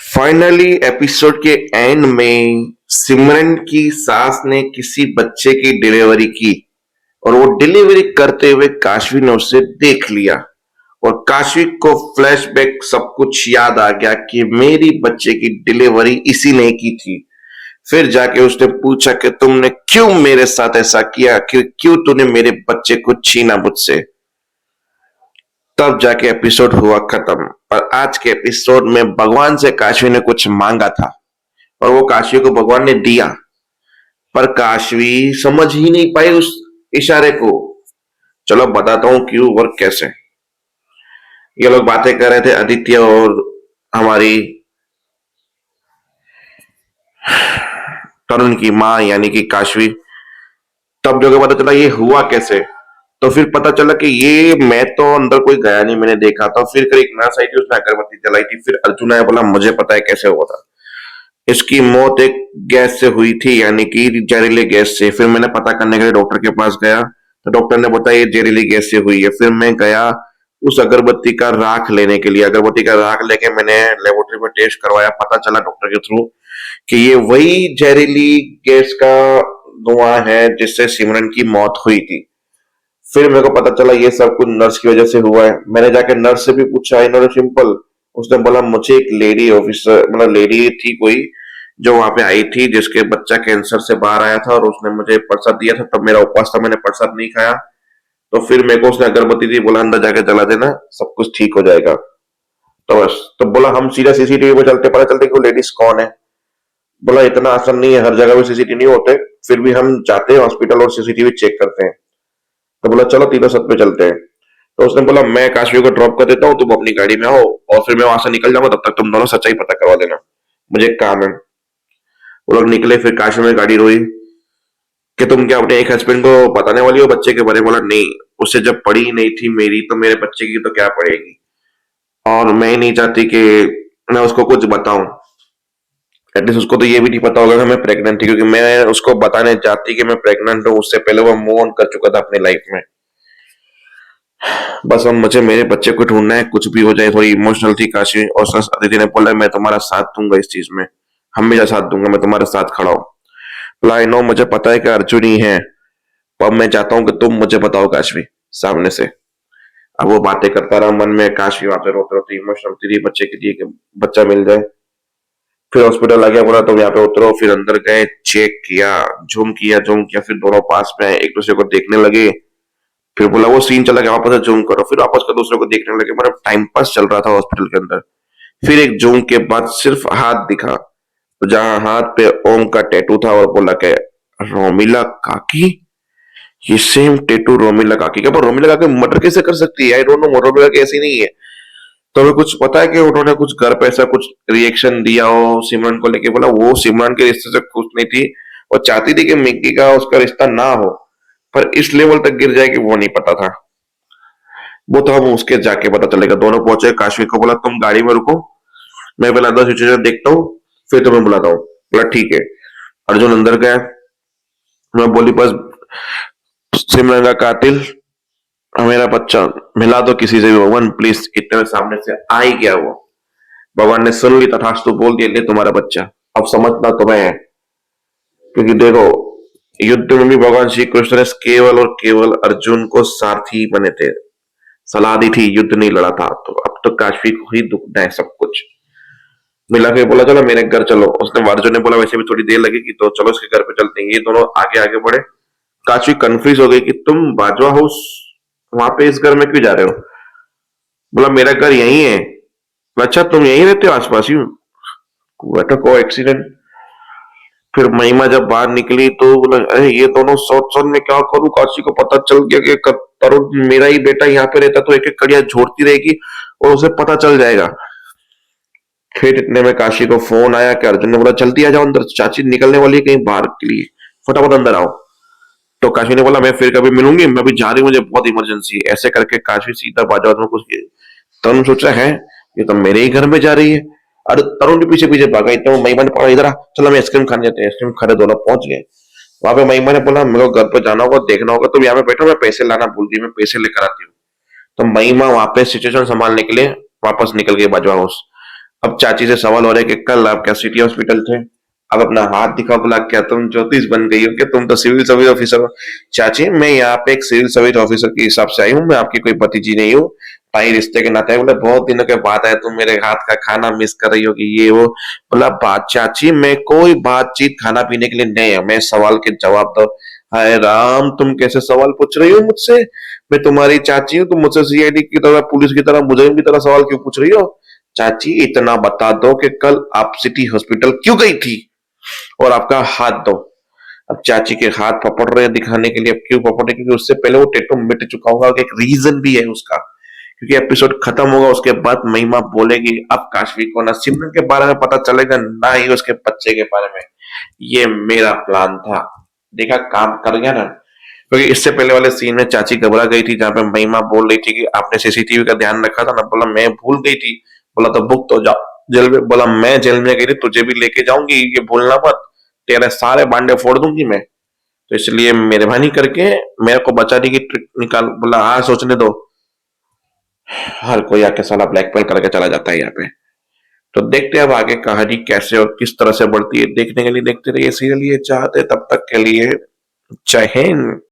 Finally episode के and में सिमरन की सास ने किसी बच्चे की डिलीवरी की और वो डिलीवरी करते हुए काशवी ने उसे देख लिया और काशवी को फ्लैशबैक सब कुछ याद आ गया कि मेरी बच्चे की डिलीवरी इसी ने की थी। फिर जाके उसने पूछा कि तुमने क्यों मेरे साथ ऐसा किया, कि क्यों तूने मेरे बच्चे को छीना मुझसे। तब जाके एपिसोड हुआ खत्म। और आज के एपिसोड में भगवान से काशवी ने कुछ मांगा था और वो काशवी को भगवान ने दिया, पर काशवी समझ ही नहीं पाई उस इशारे को। चलो बताता हूं क्यों और कैसे। ये लोग बातें कर रहे थे, आदित्य और हमारी तरुण की माँ यानी कि काशवी। तब जो पता चला ये हुआ कैसे, तो फिर पता चला कि ये मैं तो अंदर कोई गया नहीं, मैंने देखा था। फिर एक नर्स आई थी, उसने अगरबत्ती जलाई थी। फिर अर्जुन आया, बोला मुझे पता है कैसे हुआ था। इसकी मौत एक गैस से हुई थी, यानी कि जहरीले गैस से। फिर मैंने पता करने के लिए डॉक्टर के पास गया, तो डॉक्टर ने बताया ये जहरीली गैस से हुई है। फिर मैं गया उस अगरबत्ती का राख लेने के लिए। अगरबत्ती का राख लेके मैंने लेबोरेटरी में टेस्ट करवाया। पता चला डॉक्टर के थ्रू कि ये वही जहरीली गैस का धुआं है जिससे सिमरन की मौत हुई थी। फिर मेरे को पता चला ये सब कुछ नर्स की वजह से हुआ है। मैंने जाके नर्स से भी पूछा, इन्होंने सिंपल, उसने बोला मुझे एक लेडी ऑफिसर, मतलब लेडी थी कोई जो वहां पे आई थी जिसके बच्चा कैंसर से बाहर आया था, और उसने मुझे प्रसाद दिया था। तब मेरा उपवास था, मैंने प्रसाद नहीं खाया। तो फिर मेरे को उसने अगरबत्ती दी, बोला अंदर जाके जला देना, सब कुछ ठीक हो जाएगा। तो बस, तो बोला हम सीधा सीसीटीवी पे चलते, पता चलते कि वो लेडीज कौन है। बोला इतना आसान नहीं है, हर जगह पे सीसीटीवी नहीं होते, फिर भी हम जाते हैं हॉस्पिटल और सीसीटीवी चेक करते हैं। तो बोला चलो तीनों साथ पे चलते हैं। तो उसने बोला मैं काशवी को ड्रॉप कर देता हूँ, तुम अपनी गाड़ी में आओ और फिर मैं वहां से निकल जाऊंगा, तब तक तुम दोनों सच्चाई पता करवा देना, मुझे एक काम है। वो लोग निकले। फिर काशवी में गाड़ी रोई कि तुम क्या अपने एक हस्बैंड को बताने वाली हो बच्चे के बारे में। बोला नहीं, उससे जब पड़ी ही नहीं थी मेरी, तो मेरे बच्चे की तो क्या पड़ेगी। और मैं ही नहीं चाहती कि मैं उसको कुछ बताऊं। एटलीस्ट उसको तो ये भी नहीं पता होगा कि मैं प्रेग्नेंट थी, क्योंकि मैं उसको बताने जाती कि मैं प्रेग्नेंट हूँ, उससे पहले वो मूव ऑन कर चुका था अपनी लाइफ में। बस अब मुझे मेरे बच्चे को ढूंढना है, कुछ भी हो जाए। थोड़ी इमोशनल थी काशी। और अदिति ने बोला मैं तुम्हारा साथ दूंगा इस चीज में, हमेशा साथ दूंगा, मैं तुम्हारे साथ खड़ा हूँ। बोला आई नो, मुझे पता है कि अर्जुन ही है, पर मैं चाहता हूँ कि तुम मुझे बताओ काशवी सामने से। अब वो बातें करता रहा मन में। काशवी वहां पे रोते रोते इमोशनल होती रही बच्चे के लिए कि बच्चा मिल जाए। फिर हॉस्पिटल आ गया। बोला तुम यहाँ पे उतरो। फिर अंदर गए, चेक किया, जूम किया। फिर दोनों पास में एक दूसरे को देखने लगे। फिर बोला वो सीन चला गया, वापस से जूम करो। फिर वापस का दूसरे को देखने लगे। मतलब टाइम पास चल रहा था हॉस्पिटल के अंदर। फिर एक जूम के बाद सिर्फ हाथ दिखा, तो जहां हाथ पे ओम का टैटू था, और बोला कि रोमिला काकी, ये सेम टैटू रोमिला काकी का। पर रोमिला काकी मर्डर कैसे कर सकती है? आई डोंट नो, रोमिला काकी ऐसी नहीं है। तो हमें कुछ पता है कि उन्होंने कुछ घर पे ऐसा कुछ रिएक्शन दिया हो सिमरन को लेके। बोला वो सिमरन के रिश्ते से खुश नहीं थी, वो चाहती थी कि मिक्की का उसका रिश्ता ना हो, पर इस लेवल तक गिर जाए कि वो नहीं पता था। वो तो हम उसके जाके पता चलेगा। दोनों पहुंचे। काशवी को बोला तुम गाड़ी में रुको, मैं पहले अंदर सिचुएशन देखता हूँ, फिर तुम्हें बुलाता हूँ। बोला ठीक है। अर्जुन अंदर गया। मैं बोली बस सिमरन का कातिल मेरा बच्चा, मिला दो किसी से भी भगवान प्लीज। इतने में सामने से आ ही गया वो। भगवान ने सुन ली, तथास्तु बोल दिया, ले तुम्हारा बच्चा, अब समझना तुम्हें है। क्योंकि देखो, युद्ध में भी भगवान श्री कृष्ण ने केवल और केवल अर्जुन को सारथी बने थे, सलाह दी थी, युद्ध नहीं लड़ा था। तो अब तो काशवी को ही दुखना है सब कुछ। मिला के बोला चलो मेरे घर चलो। उसने, अर्जुन ने बोला वैसे भी थोड़ी देर लगेगी, तो चलो इसके घर पे चलते हैं। ये दोनों आगे आगे बढ़े। काशवी कंफ्यूज हो गई कि तुम बाजवा हाउस वहां पे इस घर में क्यों जा रहे हो। बोला मेरा घर यही है। अच्छा तुम यहीं रहते हो आसपास ही? बेटा को एक्सीडेंट। फिर महिमा जब बाहर निकली तो बोला अरे ये दोनों सोच सोच में क्या करूं। काशी को पता चल गया कि तरुण मेरा ही बेटा यहाँ पे रहता, तो एक एक कड़िया जोड़ती रहेगी और उसे पता चल जाएगा। फिर इतने में काशी को फोन आया कि अर्जुन ने बोला जल्दी आ जाओ अंदर, चाची निकलने वाली है कहीं बाहर के लिए, फटाफट अंदर आओ। तो काशी ने बोला मैं फिर कभी मिलूंगी, मैं भी जा रही हूँ, मुझे बहुत इमरजेंसी है। ऐसे करके काशी सीधा बाजार में कुछ। तरुण सोचा है ये तो मेरे ही घर में जा रही है। अरे तरुण के पीछे पीछे भागा। तो महिमा ने पकड़ा, इधर आ, चलो मैं आइसक्रीम खाने जाते हैं। आइसक्रीम खाने दोनों पहुंच गए। वहां पे महिमा ने बोला मेरे को घर पे जाना होगा, देखना होगा, तुम यहाँ पे बैठो, मैं पैसे लाना भूल गई, मैं पैसे लेकर आती हूँ। तो महिमा वहां पे सिचुएशन संभालने के लिए वापस निकल गई बाजवा हाउस। अब चाची से सवाल हो रहा है कि कल आप क्या सिटी हॉस्पिटल थे? अब अपना हाथ दिखा, बोला क्या तुम ज्योतिष बन गई हो क्या? तुम तो सिविल सर्विस ऑफिसर हो। चाची मैं यहाँ पे एक सिविल सर्विस ऑफिसर के हिसाब से आई हूँ, मैं आपकी कोई भतीजी नहीं हूँ, भाई रिश्ते के नाते। बोले बहुत दिनों के बाद आए, तुम मेरे हाथ का खाना मिस कर रही होगी ये वो। बोला बात चाची मैं कोई बातचीत खाना पीने के लिए नहीं है, मैं सवाल के जवाब दो। हाय राम, तुम कैसे सवाल पूछ रही हो मुझसे? मैं तुम्हारी चाची हूँ, तुम मुझसे सीआईडी की तरह, पुलिस की तरह, मुजरिम की तरह सवाल क्यों पूछ रही हो? चाची इतना बता दो कि कल आप सिटी हॉस्पिटल क्यों गई थी, और आपका हाथ दो। अब चाची के हाथ पकड़ रहे हैं दिखाने के लिए। अब क्यों पकड़ रहे? क्योंकि उससे पहले वो टेटू मिट चुका होगा, एक रीजन भी है उसका। क्योंकि एपिसोड खत्म होगा, उसके बाद महिमा बोलेगी अब काशवी को ना सिमरन के बारे में पता चलेगा, ना ही उसके बच्चे के बारे में। ये मेरा प्लान था। देखा काम कर गया ना। क्योंकि इससे पहले वाले सीन में चाची घबरा गई थी, जहां पे महिमा बोल रही थी कि आपने सीसीटीवी का ध्यान रखा था ना। बोला मैं भूल गई थी। बोला तो बुक तो जा जेल में। बोला मैं जेल में गई थी, तुझे भी लेके जाऊंगी, ये भूलना मत, तेरे सारे बांडे फोड़ दूंगी मैं। तो इसलिए मेहरबानी करके मेरे को बचाने की ट्रिक निकाल। बोला हाँ सोचने दो। हर कोई आके साला ब्लैकमेल करके चला जाता है यहाँ पे। तो देखते हैं अब आगे कहानी कैसे और किस तरह से बढ़ती है। देखने के लिए देखते रहिए सीरियल ये चाहते, तब तक के लिए जय हिंद।